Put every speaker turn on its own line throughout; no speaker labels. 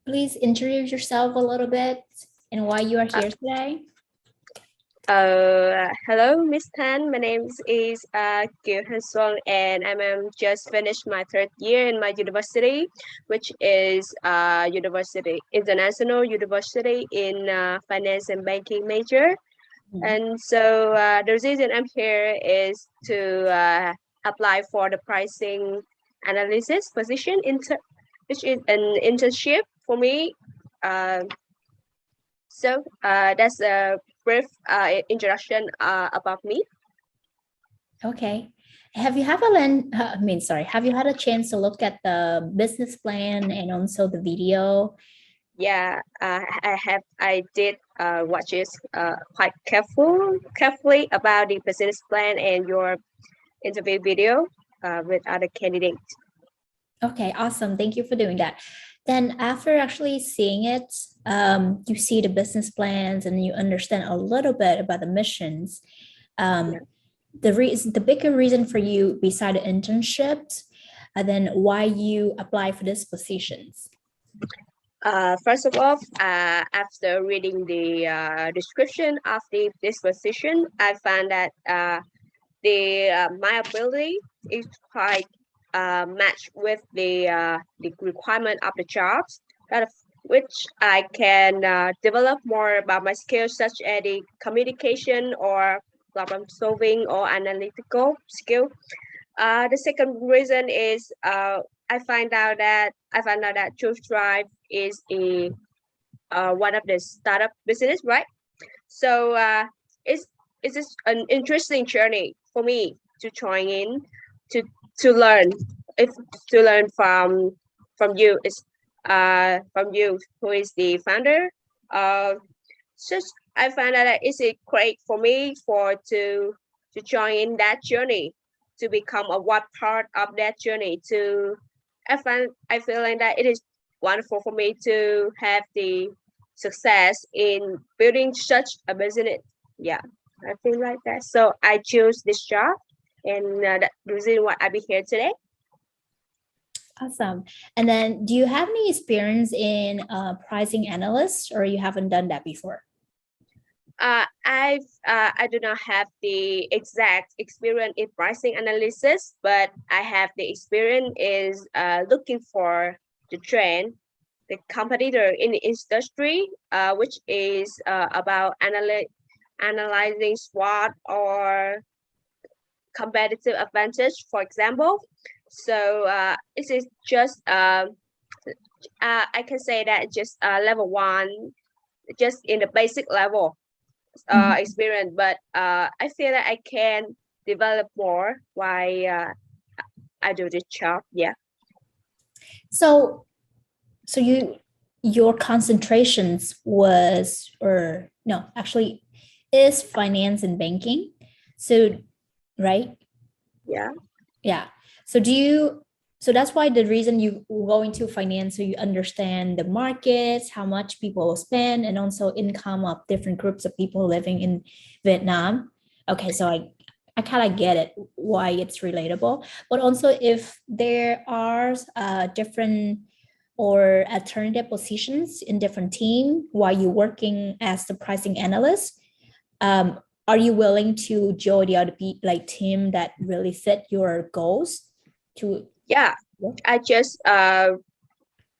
please introduce yourself a little bit and why you are
Uh,
here today?
Hello, Miss Tan. My name is Kieu Xuan, and just finished my third year in my university, which is university international university in finance and banking major. And so the reason I'm here is to apply for the pricing analysis position, which is an internship for me. Uh, that's a brief introduction about me.
Okay. Have you have a have you had a chance to look at the business plan and also the video?
Yeah, I did watch it quite carefully about the business plan and your interview video with other candidates.
Okay, awesome. Thank you for doing that. Then after actually seeing it, you see the business plans and you understand a little bit about the missions.
Yeah.
The bigger reason for you beside the internships, and then why you apply for these positions.
First of all, after reading the description of this position, I found that my ability is quite matched with the requirement of the jobs, which I can develop more about my skills such as the communication or problem solving or analytical skill. The second reason is I found out that Choose Drive is a one of the startup business, right? So it's it's just an interesting journey for me to join in to to learn if to learn from you is from you who is the founder. Just I find out that it's great for me to join in that journey to become a one part of that journey to I feel like that it is wonderful for me to have the success in building such a business. Yeah, I feel like that. So I choose this job, and that's the reason why I be here today.
Awesome. And then do you have any experience in pricing analyst or you haven't done that before?
I do not have the exact experience in pricing analysis, but I have the experience is looking for the trend, the competitor in the industry, which is about analyzing SWOT or competitive advantage, for example. So it is just I can say that just level one, just in the basic level experience, but I feel that I can develop more while I do this job. Yeah.
So your concentrations was or no, actually is finance and banking. So right?
Yeah.
Yeah. So do you so that's why the reason you go into finance so you understand the markets, how much people spend, and also income of different groups of people living in Vietnam. Okay, so I kind of get it why it's relatable. But also if there are different or alternative positions in different team while you're working as the pricing analyst, are you willing to join the other team that really fit your goals to
Yeah. I just I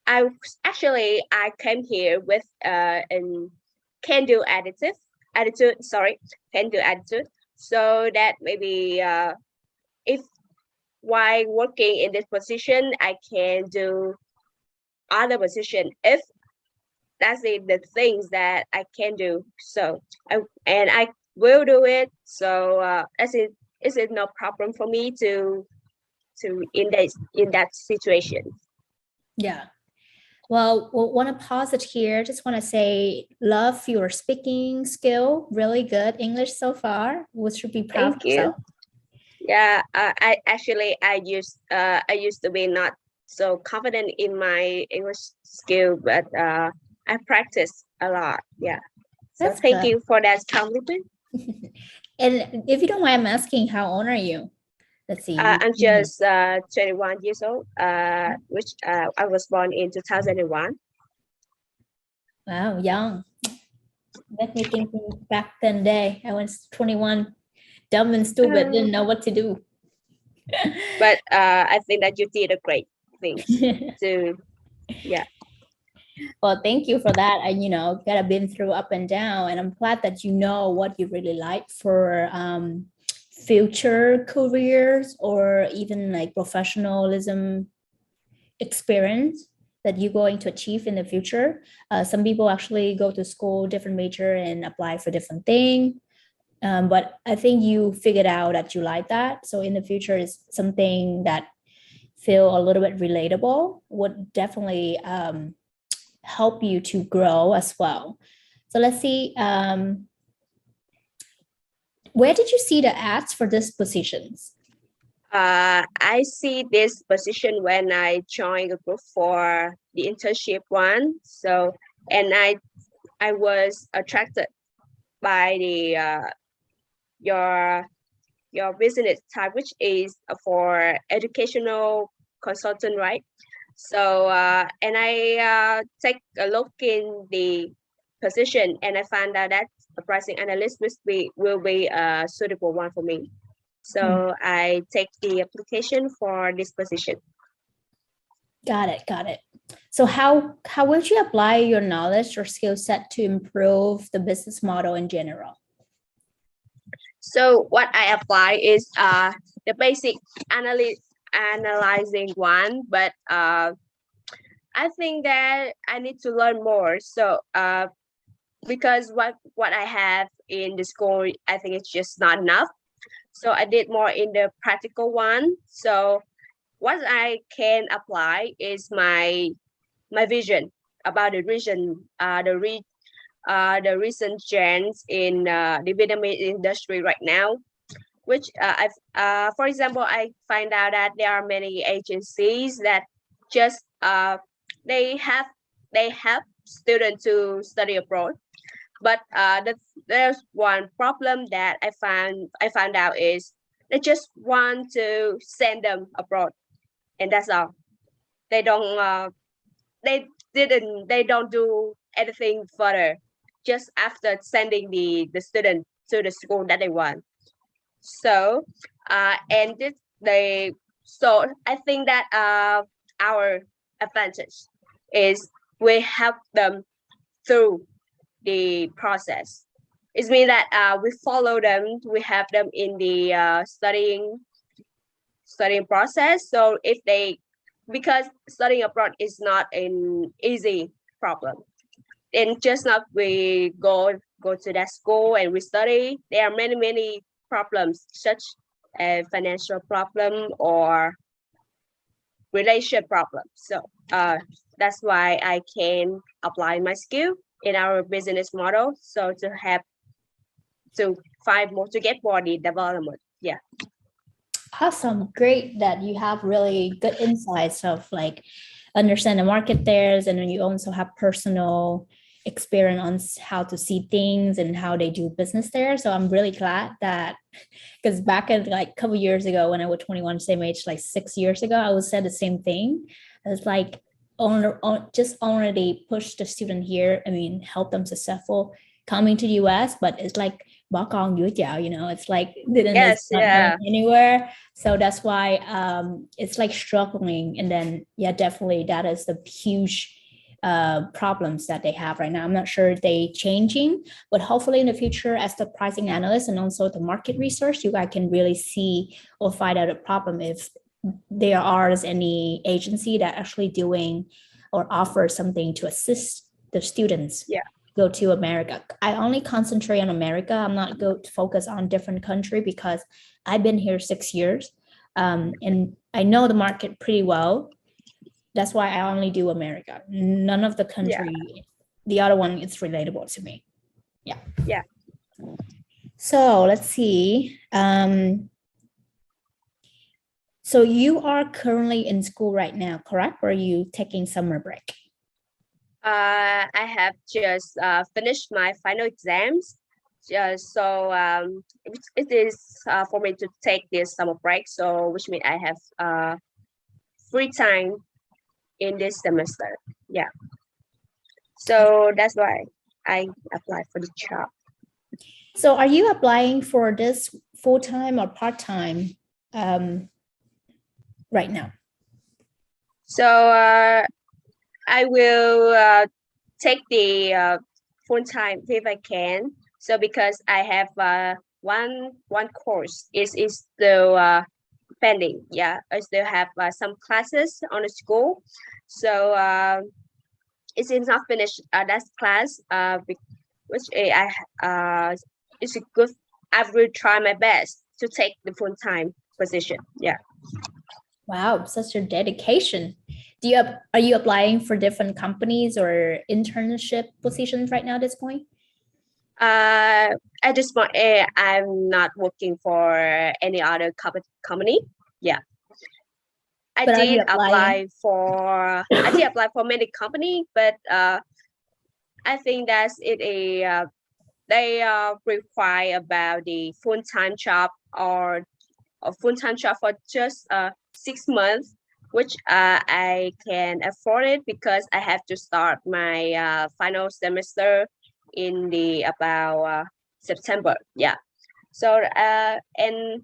I came here with an can do attitude, sorry, can do attitude, so that maybe if while working in this position I can do other position if that's the things that I can do. So I will do it. So as it is it no problem for me to in that situation.
yeah. Well, want to pause it here. Just want to say, love your speaking skill. Really good English so far. We should be proud of
Thank you.
yourself.
Yeah, I used to be not so confident in my English skill, but I practice a lot. Yeah. So
That's
thank
good.
you for that compliment.
And if you don't mind, I'm asking, how old are you? Let's see.
I'm just 21 years old, which I was born in 2001.
Wow, young. Let me think back then day. I was 21, dumb and stupid, didn't know what to do.
But I think that you did a great things to, yeah.
Well, thank you for that. And gotta been through up and down, and I'm glad that you know what you really like for future careers or even like professionalism experience that you're going to achieve in the future. Some people actually go to school, different major, and apply for different thing. But I think you figured out that you like that. So in the future, is something that feel a little bit relatable would definitely help you to grow as well. So let's see. Where did you see the ads for these positions?
I see this position when I joined a group for the internship one. So, and I was attracted by the your business type, which is for educational consultant, right? So, and I take a look in the position, and I found out that a pricing analyst will be a suitable one for me. So I take the application for this position.
Got it. Got it. So how would you apply your knowledge or skill set to improve the business model in general?
So what I apply is the basic analyzing one, but I think that I need to learn more. So because what I have in the school, I think it's just not enough. So I did more in the practical one. So what I can apply is my vision about the region, the recent trends in the Vietnamese industry right now. Which for example, I find out that there are many agencies that just they have they help students to study abroad, but there's one problem that I found out is they just want to send them abroad, and that's all. They don't they don't do anything further just after sending the student to the school that they want. So and this they so I think that our advantage is we help them through the process. It means that we follow them, we have them in the studying process. So if they, because studying abroad is not an easy problem, and just not we go to that school and we study. There are many problems, such as financial problem or relation problem. So that's why I can apply my skill in our business model. So to have to find more to get more the development. Yeah.
Awesome. Great that you have really good insights of like understand the market there, and then you also have personal experience on how to see things and how they do business there. So I'm really glad that, because back in like a couple years ago when I was 21, same age, like 6 years ago, I would say the same thing. It's like just already push the student here. I mean, help them successful coming to the US, but it's like bỏ con dưới chảo, it's like
Yes.
not
Yeah.
going anywhere. So that's why it's like struggling. And then yeah, definitely that is the huge problems that they have right now. I'm not sure they changing, but hopefully in the future, as the pricing analyst and also the market research, you guys can really see or find out a problem if there are any agency that actually doing or offer something to assist the students.
Yeah.
Go to America. I only concentrate on America. I'm not go to focus on different country because I've been here 6 years, and I know the market pretty well. That's why I only do America. None of the country, the other one is relatable to me. Yeah.
Yeah.
So let's see. So you are currently in school right now, correct? Or are you taking summer break?
I have just finished my final exams. So it is for me to take this summer break. So which means I have free time in this semester. Yeah. So that's why I applied for the job.
So are you applying for this full-time or part-time right now?
So I will take the full time if I can. So because I have one course is still pending. Yeah, I still have some classes on the school. So it's not finished. That class which I it's a good. I will try my best to take the full time position. Yeah.
Wow, such a dedication. Are you applying for different companies or internship positions right now at this point?
At this point, I'm not working for any other company. Yeah,
But are you applying?
I did apply for many company, but I think that's it. They require about the full time job or a full time job for just 6 months, which I can afford it because I have to start my final semester in the about September. Yeah. So and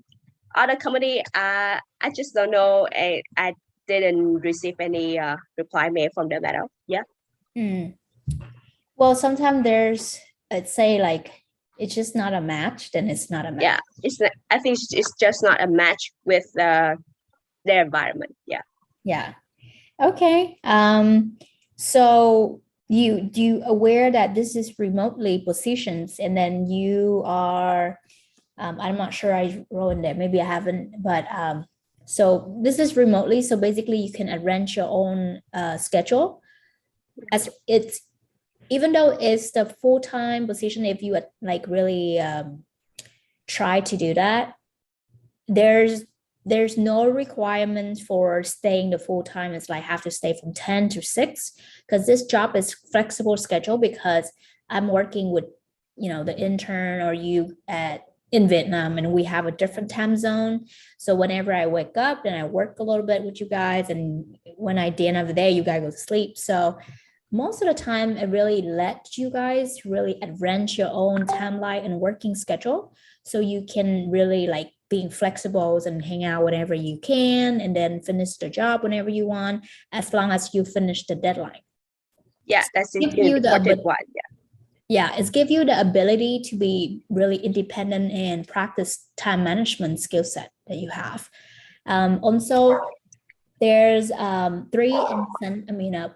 other company, I just don't know. I didn't receive any reply mail from them at all. Yeah.
Hmm. Well, sometimes there's, let's say, like it's just not a match, then it's not a match.
Yeah. It's not, I think it's just not a match with their environment. Yeah.
Yeah. Okay. So you aware that this is remotely positions, and then you are, I'm not sure I wrote in there, maybe I haven't, but so this is remotely. So basically you can arrange your own schedule as it's, even though it's the full-time position, if you like really try to do that, there's no requirement for staying the full time. It's like have to stay from 10 to 6 because this job is flexible schedule because I'm working with, the intern or you at in Vietnam, and we have a different time zone. So whenever I wake up, then I work a little bit with you guys, and when I at the end of the day, you guys go to sleep. So most of the time, it really lets you guys really arrange your own timeline and working schedule, so you can really like being flexible and hang out whenever you can, and then finish the job whenever you want, as long as you finish the deadline.
Yeah, that's the
Give you the
important one. Yeah.
Yeah, it's give you the ability to be really independent and practice time management skill set that you have. Also, there's a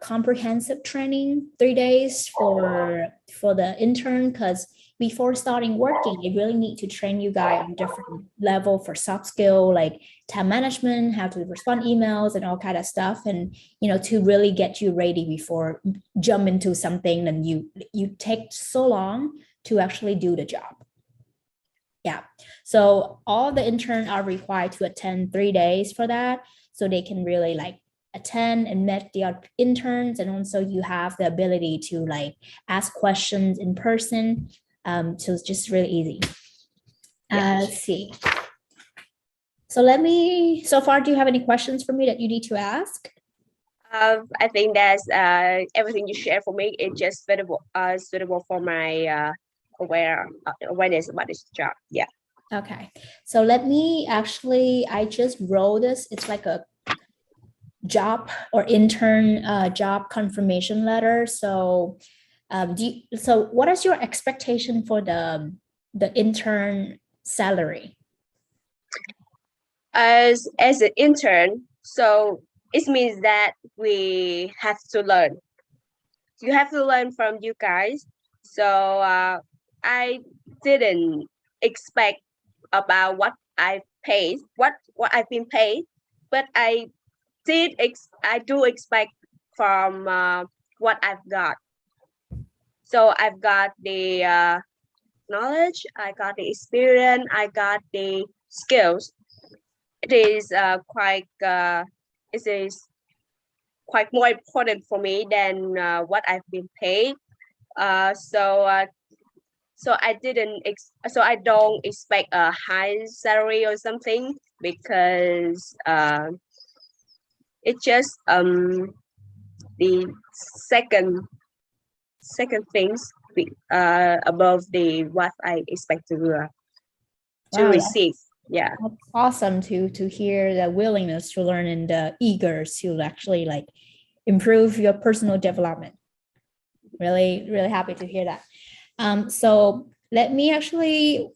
comprehensive training, 3 days for the intern, because before starting working, you really need to train you guys on different level for soft skill like time management, how to respond emails and all kind of stuff, and to really get you ready before jump into something and you take so long to actually do the job. Yeah. So all the interns are required to attend 3 days for that, so they can really like attend and met the interns, and also you have the ability to like ask questions in person. So it's just really easy. Let's see. So far, do you have any questions for me that you need to ask?
I think that's everything you share for me is just suitable for my awareness about this job. Yeah.
Okay. So let me I just wrote this. It's like a job or intern job confirmation letter. So what is your expectation for the intern salary?
As an intern, so it means that we have to learn. You have to learn from you guys. So I didn't expect about what I paid, what I've been paid, but I do expect from what I've got. So I've got the knowledge, I got the experience, I got the skills. It is it is quite more important for me than what I've been paid. So I don't expect a high salary or something because it's just the second second things above the what I expect to
Wow,
receive. Yeah.
that's awesome to hear the willingness to learn and the eager to actually like improve your personal development. Really, really happy to hear that. So let me actually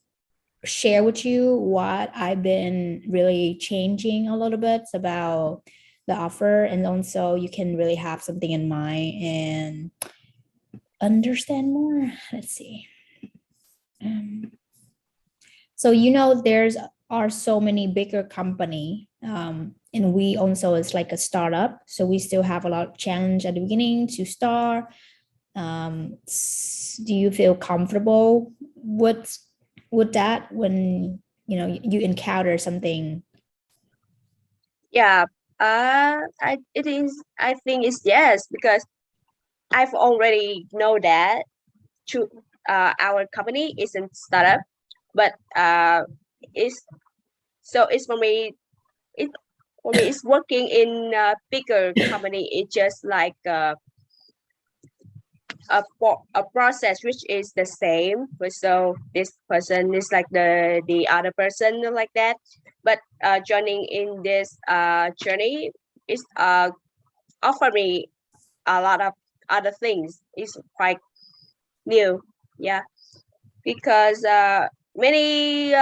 share with you what I've been really changing a little bit about the offer, and also you can really have something in mind and understand more. Let's see. So there's are so many bigger company, and we also is like a startup, so we still have a lot of challenge at the beginning to start. Do you feel comfortable with that when you encounter something?
Yeah. I think it's yes, because I've already know that our company isn't startup, but it's it's for me. It for me it's working in a bigger company. It's just like a process which is the same. So this person is like the other person like that. But joining in this journey is offer me a lot of other things. It's quite new. Yeah, because many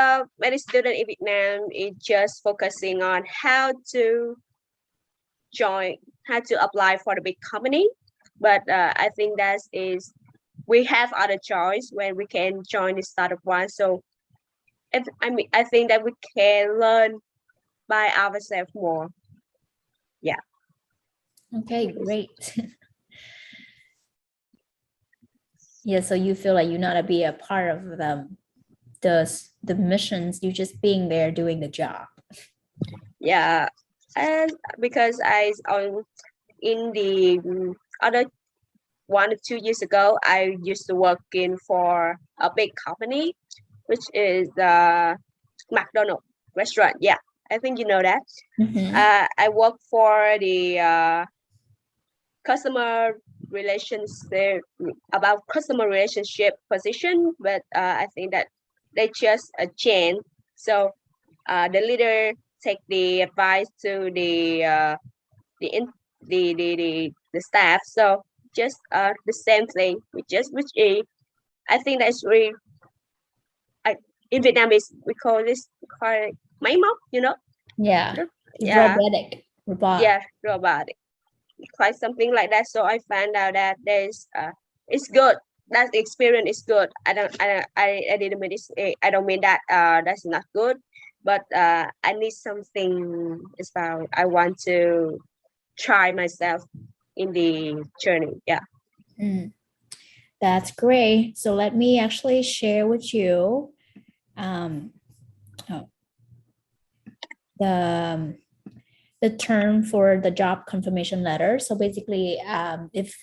students in Vietnam is just focusing on join how to apply for the big company, but I think that is we have other choice when we can join the startup one. So I think that we can learn by ourselves more. Yeah.
Okay, great. Yeah, so you feel like you're not to be a part of the missions, you just being there doing the job.
Yeah, and because I on in the other 1 or 2 years ago, I used to work in for a big company, which is McDonald's restaurant. Yeah, I think you know that. I work for the customer relationship about customer relationship position, but I think that they just a chain. So the leader take the advice to the in, the staff. So just the same thing, which is I think that's really I, in Vietnam is we call this called máy móc, you know.
Yeah,
Yeah,
robot.
yeah, robotic, quite something like that. So I found out that there's it's good. That experience is good. I didn't mean this. I don't mean that that's not good, but I need something about I want to try myself in the journey. Yeah.
That's great. So let me actually share with you oh, the term for the job confirmation letter. So basically, if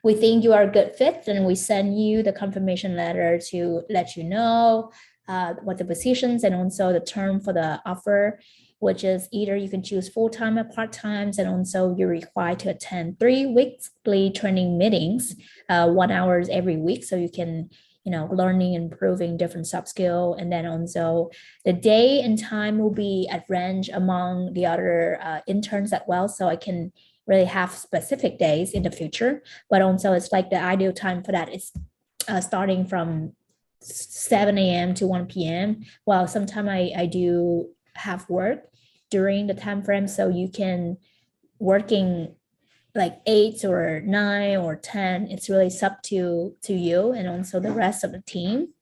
we think you are a good fit, then we send you the confirmation letter to let you know what the positions and also the term for the offer, which is either you can choose full-time or part-times, and also you're required to attend 3 weekly training meetings, 1 hour every week, so you can learning and improving different soft skill. And then also the day and time will be at range among the other interns as well, so I can really have specific days in the future. But also it's like the ideal time for that is starting from 7 a.m. to 1 p.m. Well, sometimes I do have work during the time frame, so you can working like 8 or 9 or 10. It's really up to you and also the rest of the team.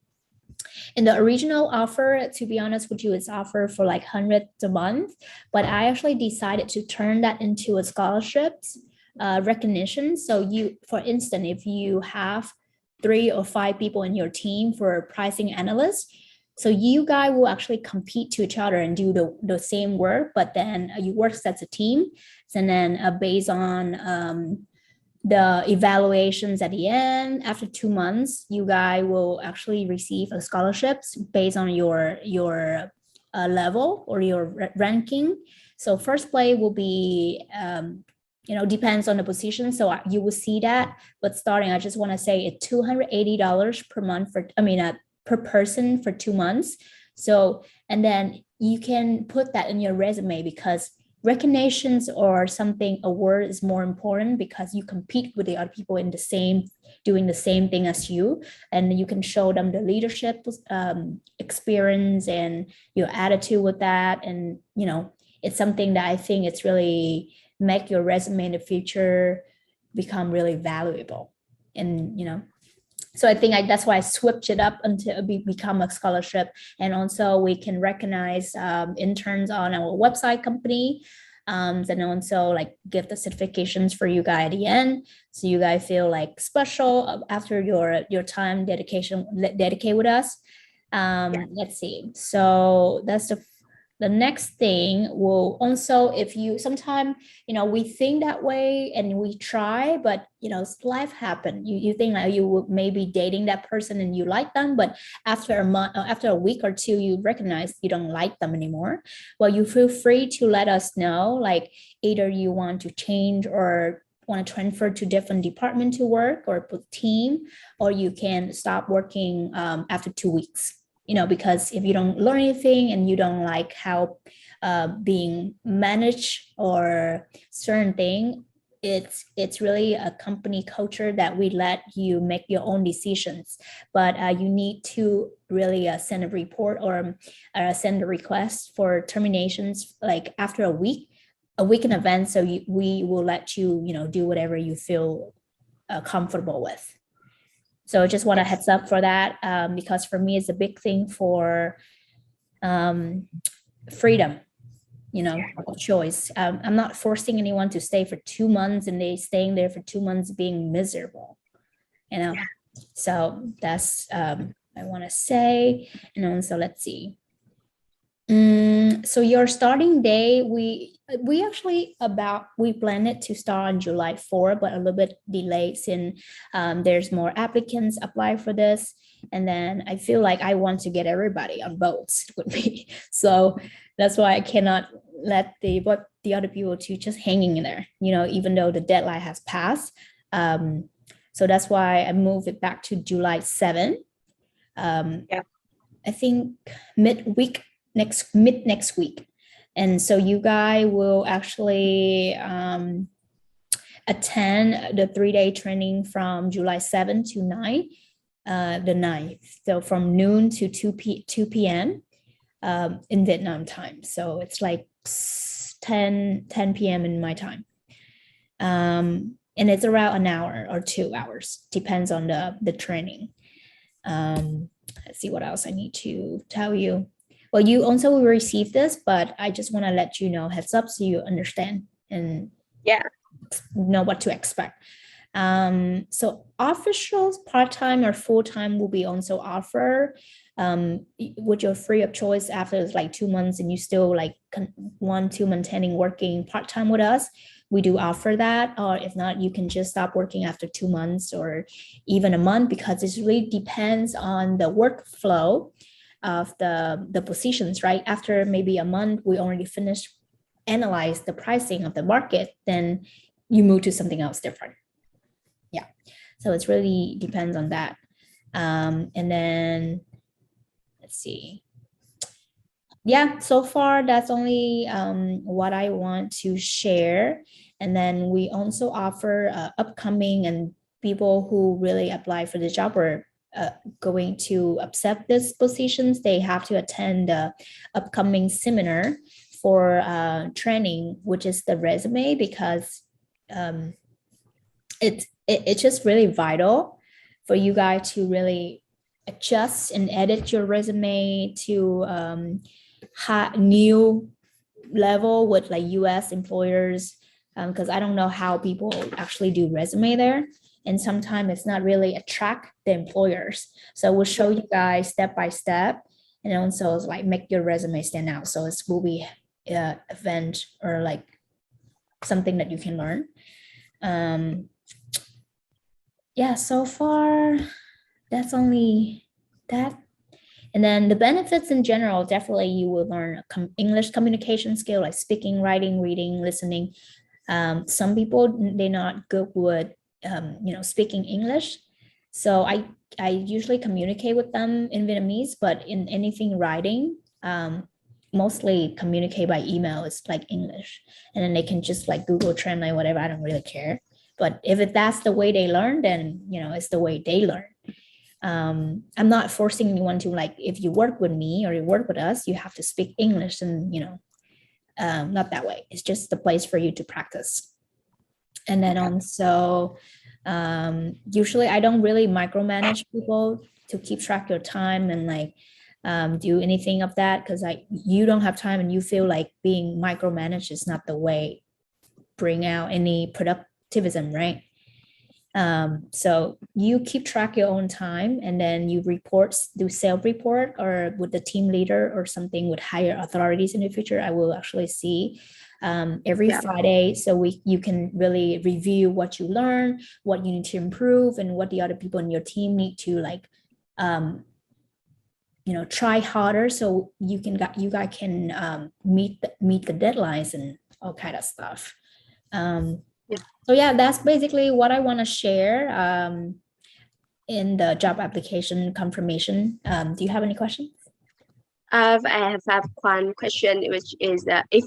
And the original offer, to be honest with you, is offered for like 100 a month, but I actually decided to turn that into a scholarships recognition. So you, for instance, if you have 3 or 5 people in your team for pricing analyst, so you guys will actually compete to each other and do the same work, but then you work as a team. And then based on the evaluations at the end, after 2 months, you guys will actually receive a scholarships based on your level or your ranking. So first place will be depends on the position. So you will see that, but starting, I just want to say it's $280 per month per person for 2 months. So, and then you can put that in your resume, because recognitions or something, a word is more important because you compete with the other people in the same, doing the same thing as you, and you can show them the leadership experience and your attitude with that. And it's something that I think it's really make your resume in the future become really valuable. And so I think that's why I switched it up until it become a scholarship. And also we can recognize interns on our website company, and also like give the certifications for you guys at the end, so you guys feel like special after your time dedicate with us. Let's see. So that's the next thing. Will also, if you sometime we think that way and we try, but life happen, you think like you will maybe dating that person and you like them, but after a month, after a week or two, you recognize you don't like them anymore. Well, you feel free to let us know, like either you want to change or want to transfer to different department to work or team, or you can stop working after 2 weeks. Because if you don't learn anything and you don't like how being managed or certain thing, it's really a company culture that we let you make your own decisions. But you need to really send a report or send a request for terminations like after a week in advance. So we will let you, do whatever you feel comfortable with. So I just want a heads up for that, because for me, it's a big thing for freedom, of choice. I'm not forcing anyone to stay for 2 months and they staying there for 2 months being miserable, So that's I want to say. And so let's see. So your starting day, we actually we planned it to start on July 4, but a little bit delayed since there's more applicants apply for this. And then I feel like I want to get everybody on boats with me. So that's why I cannot let the other people to just hanging in there, even though the deadline has passed. So that's why I moved it back to July 7. I think mid next week. And so you guys will actually attend the 3-day training from July 7 to 9, the 9th. So from noon to 2 p.m. In Vietnam time. So it's like 10 p.m. in my time. And it's around an hour or 2 hours, depends on the training. Let's see what else I need to tell you. Well, you also will receive this, but I just want to let you know heads up so you understand and know what to expect. So officials part-time or full-time will be also offered with your free of choice after it's like 2 months and you still like want to maintaining working part-time with us. We do offer that, or if not, you can just stop working after 2 months or even a month, because it really depends on the workflow of the positions, right? After maybe a month, we already finished analyze the pricing of the market, then you move to something else different. Yeah, so it really depends on that. And then let's see. Yeah, so far that's only what I want to share. And then we also offer upcoming and people who really apply for the job or going to accept these positions, they have to attend the upcoming seminar for training, which is the resume, because it's just really vital for you guys to really adjust and edit your resume to new level with like US employers, because I don't know how people actually do resume there. And sometimes it's not really attract the employers. So we'll show you guys step by step, and also like make your resume stand out. So it will be an event or like something that you can learn. Yeah, so far that's only that. And then the benefits in general, definitely you will learn English communication skill like speaking, writing, reading, listening, Some people, they're not good with speaking English, so I usually communicate with them in Vietnamese, but in anything writing, mostly communicate by email. It's like English, and then they can just like Google Translate whatever. I don't really care. But if that's the way they learn, then it's the way they learn. I'm not forcing anyone to, like, if you work with me or you work with us, you have to speak English, and not that way. It's just the place for you to practice. And then also, usually I don't really micromanage people to keep track your time and like do anything of that, because you don't have time and you feel like being micromanaged is not the way bring out any productivism, right? So you keep track your own time, and then you do self-report, or with the team leader or something with higher authorities in the future. I will actually see every Friday, so you can really review what you learn, what you need to improve, and what the other people in your team need to like try harder, so you guys can meet the deadlines and all kind of stuff. So yeah, that's basically what I want to share in the job application confirmation. Do you have any questions?
I have one question, which is if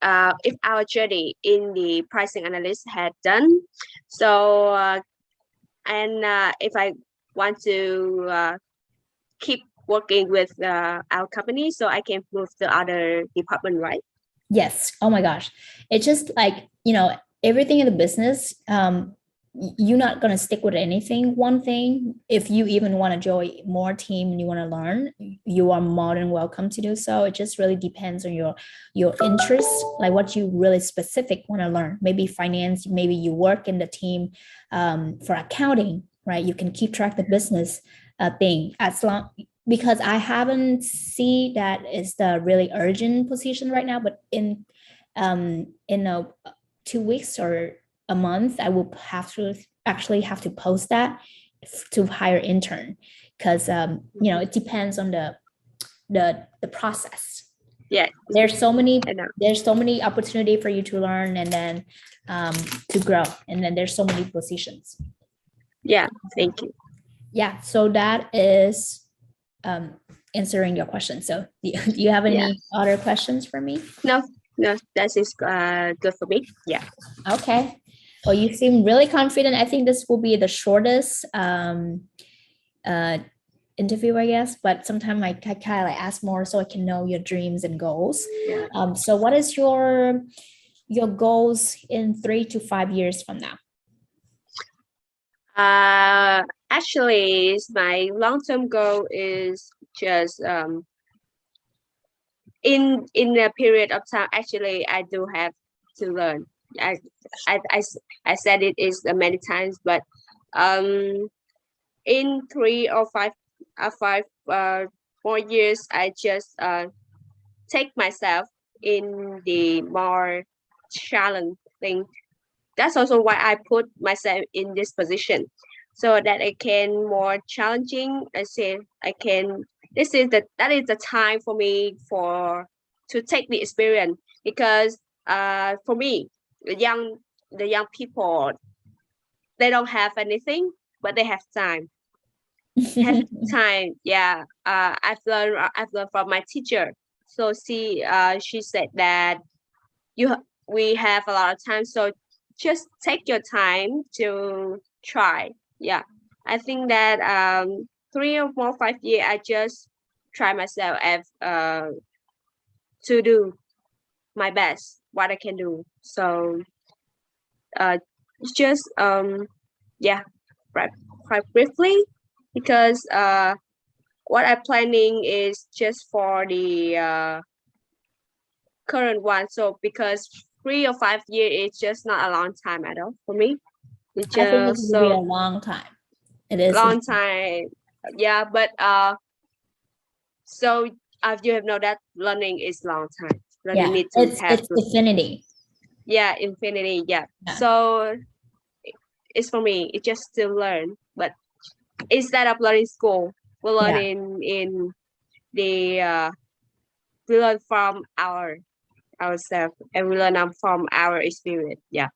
our journey in the pricing analyst had done, so if I want to keep working with our company, so I can move to other department, right?
Yes. Oh my gosh, it's just like everything in the business. You're not going to stick with one thing. If you even want to join more team and you want to learn, you are more than welcome to do so. It just really depends on your interests, like what you really specific want to learn. Maybe finance, maybe you work in the team for accounting, right? You can keep track of the business thing, as long, because I haven't see that is the really urgent position right now, but in 2 weeks or a month, I will have to post that to hire intern, because it depends on the process.
Yeah,
there's so many opportunity for you to learn, and then to grow, and then there's so many positions.
Yeah, thank you.
Yeah, so that is answering your question. So do you have any other questions for me?
No, that is good for me. Yeah.
Okay. Well, you seem really confident. I think this will be the shortest interview, I guess, but sometimes I kind of like ask more so I can know your dreams and goals.
Yeah.
So what is your goals in 3 to 5 years from now?
Actually, my long-term goal is just in a period of time. Actually, I do have to learn. I said it is many times, but in 3 or 5 more years, I just take myself in the more challenging. That's also why I put myself in this position, so that I can more challenging. I say I can. That is the time for me to take the experience, because for me, the young people, they don't have anything, but they have time. Yeah. I've learned from my teacher. So she said that we have a lot of time, so just take your time to try. Yeah, I think that 3 or 4 5 years, I just try myself as to do my best what I can do. So just yeah, quite briefly, because what I'm planning is just for the current one. So because 3 or 5 years is just not a long time at all for me. It's
I think it
just
will be a long time. It is
long time. Yeah, but so you have know that learning is long time. Learning need to have
it's infinity.
Yeah, infinity. Yeah. So it's for me. It's just to learn, but instead of learning school, we learn in the we learn from our ourselves and we learn from our experience. Yeah.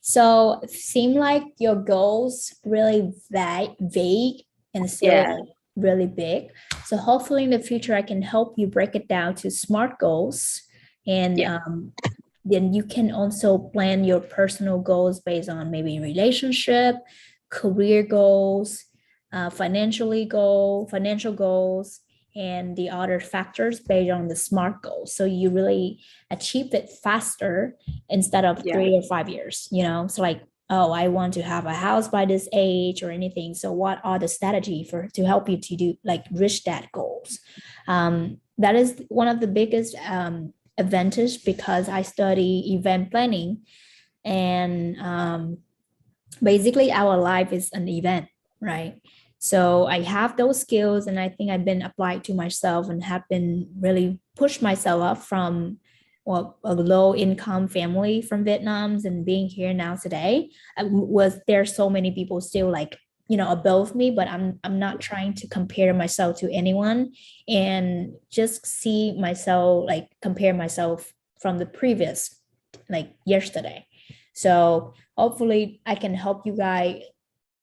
So seem like your goals really vague and still
Yeah.
really big. So hopefully in the future I can help you break it down to SMART goals, and
Yeah.
then you can also plan your personal goals based on maybe relationship, career goals, financial goals, and the other factors based on the SMART goals. So you really achieve it faster instead of
Yeah.
3 or 5 years, So like, oh, I want to have a house by this age or anything. So what are the strategy for to help you to do like reach that goals? That is one of the biggest advantage because I study event planning, and basically our life is an event, right? So I have those skills, and I think I've been applied to myself and have been really pushed myself up from, well, a low income family from Vietnam, and being here now today. Was there so many people still like, above me, but I'm not trying to compare myself to anyone, and just see myself, like compare myself from the previous, like yesterday. So hopefully I can help you guys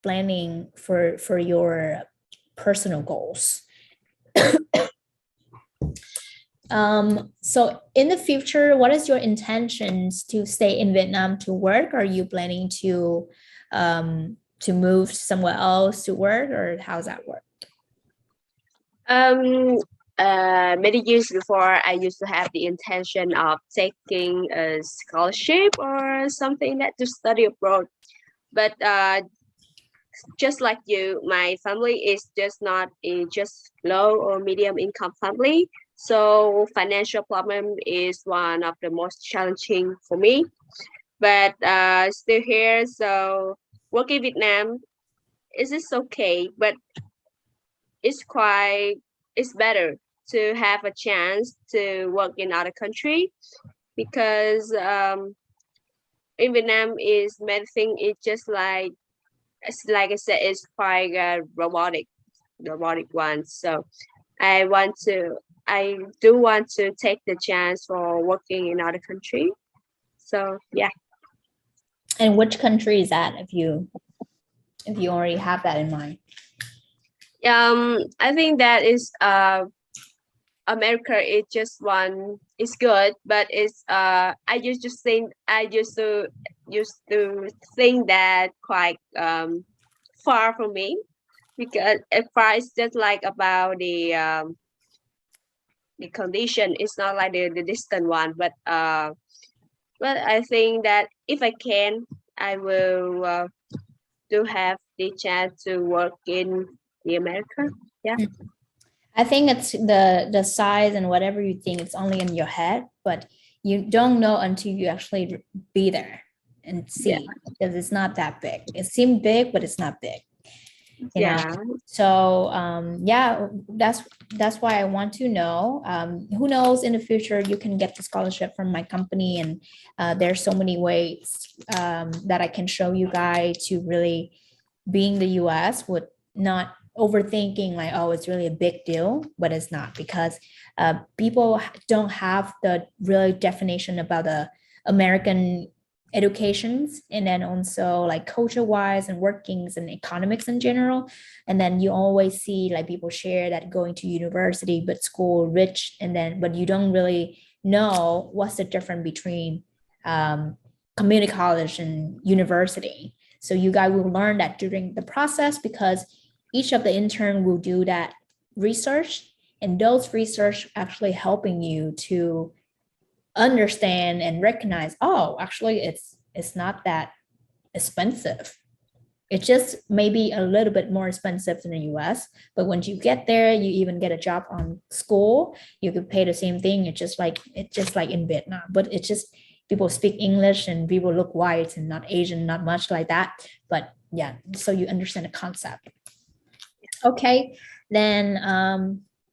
planning for your personal goals. So in the future, what is your intentions to stay in Vietnam to work? Are you planning to move somewhere else to work, or how's that work?
Um, many years before, I used to have the intention of taking a scholarship or something that to study abroad. But just like you, my family is just not a just low or medium income family. So financial problem is one of the most challenging for me. But still here, so working Vietnam is just okay, but it's quite it's better to have a chance to work in other country because in Vietnam is medicine is just like I said, it's quite robotic one. So I want to I do want to take the chance for working in other country. So yeah.
And which country is that, if you already have that in mind?
I think that is America is just one is good, but it's I used to think that quite far from me because at first it's just like about the condition. It's not like the distant one, but I think that if I can, I will do have the chance to work in the America. Yeah.
I think it's the size and whatever you think it's only in your head, but you don't know until you actually be there and
Yeah.
see, because it's not that big. It seemed big, but it's not big.
Yeah.
So yeah, that's why I want to know. Who knows, in the future you can get the scholarship from my company, and there's so many ways that I can show you guys to really being the US would not overthinking like, oh, it's really a big deal, but it's not, because people don't have the real definition about the American educations, and then also like culture wise and workings and economics in general. And then you always see like people share that going to university but school rich, and then but you don't really know what's the difference between community college and university. So you guys will learn that during the process, because each of the intern will do that research, and those research actually helping you to understand and recognize, oh, actually it's not that expensive. It's just maybe a little bit more expensive than the US, but once you get there, you even get a job on school, you could pay the same thing. It's just like in Vietnam, but it's just people speak English and people look white and not Asian, not much like that. But yeah, so you understand the concept. Okay, then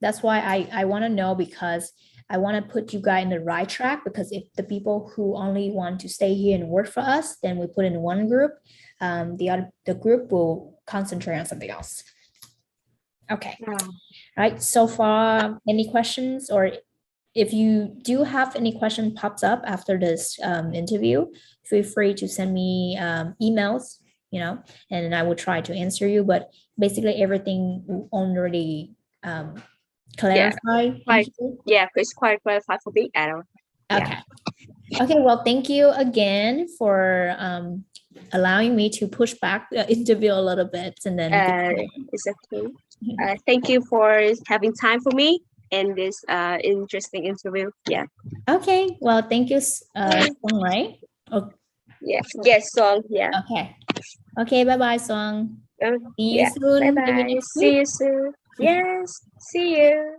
that's why I want to know, because I want to put you guys in the right track, because if the people who only want to stay here and work for us, then we put in one group, the group will concentrate on something else. Okay.
Yeah.
Right. So far, any questions or if you do have any question pops up after this interview, feel free to send me emails, and I will try to answer you. But basically, everything already
Yeah,
clarified.
quite. Yeah, it's quite clarified for me. I don't.
Okay. Okay. Well, thank you again for allowing me to push back the interview a little bit, and then.
It's okay. Thank you for having time for me in this interesting interview. Yeah.
Okay. Well, thank you, Song, right? Oh,
Yes, Song. Yeah.
okay. Okay. Bye bye, Song. See you
Yeah.
soon.
Bye
Maybe
bye.
next
See
week.
you soon. Yes. See you.